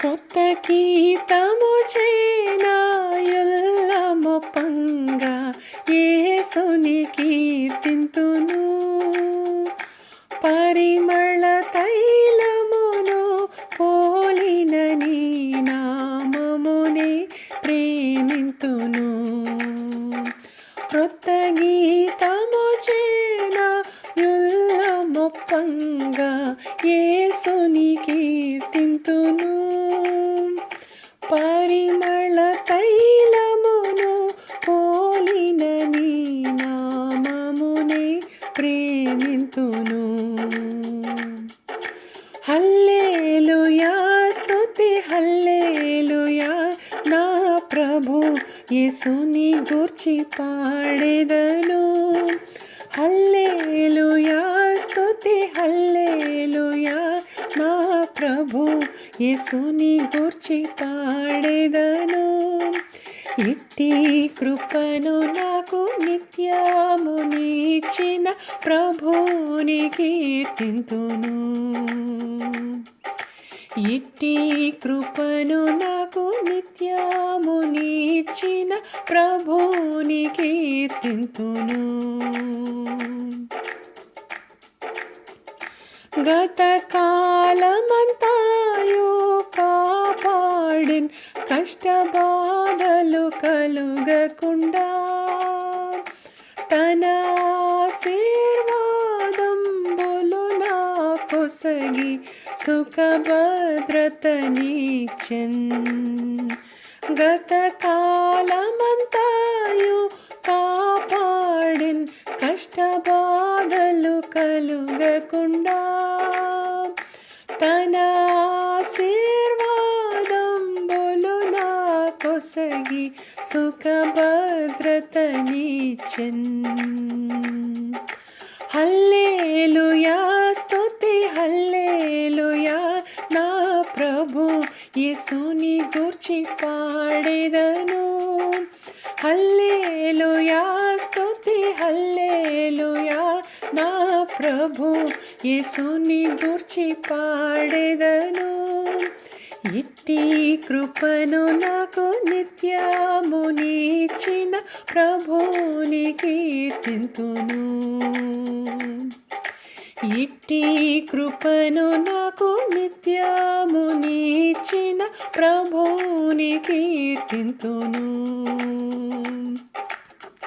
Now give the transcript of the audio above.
కొత్త గీతము చేనాయుల్లమొప్పంగా యేసుని కీర్తింతును. పరిమళ తైలమును పోలిన నీ నామమునే ప్రేమింతును. క్రొత్త గీతము చేనాయుల్లమొప్పంగా యేసుని కీర్తింతును. పరిమళ తైలమును పోలిన నీ నామమునే ప్రేమింతును. హల్లెలూయా స్తుతి హల్లెలూయా, నా ప్రభు యేసుని గూర్చి పాడెదను. హల్లెలూయా స్తుతి హల్లెలూయా, నా ప్రభు యేసుని గూర్చి పాడెదను. ఇట్టి కృపను నాకు నిత్యము నీచిన ప్రభుని కీర్తింతును. ఇట్టి కృపను నాకు నిత్యము నీచిన ప్రభుని కీర్తింతును. గత కాలమంతాయు కాపాడిన్, కష్టబాధలు కలుగకుండా తన ఆశీర్వాదంబులు నా కొసగి సుఖభద్రతనిచ్చెన్. గత కాలమంతాయు కాపాడిన్, కష్టబాధలు కలుగకుండా తన ఆశీర్వాదంబులు నా కొసగి సుఖభద్రతనిచ్చెన్. హల్లెలూయా స్తుతి హల్లెలూయా, నా ప్రభు యేసుని గూర్చి పాడెదను. హల్లెలూయా స్తుతి హల్లెలూయా, నా ప్రభు యేసుని గూర్చి పాడెదను. ఇట్టి కృపను నాకు నిత్యము నీచిన ప్రభుని కీర్తింతును. ఇట్టి కృపను నాకు నిత్యము నీచిన ప్రభుని కీర్తింతును.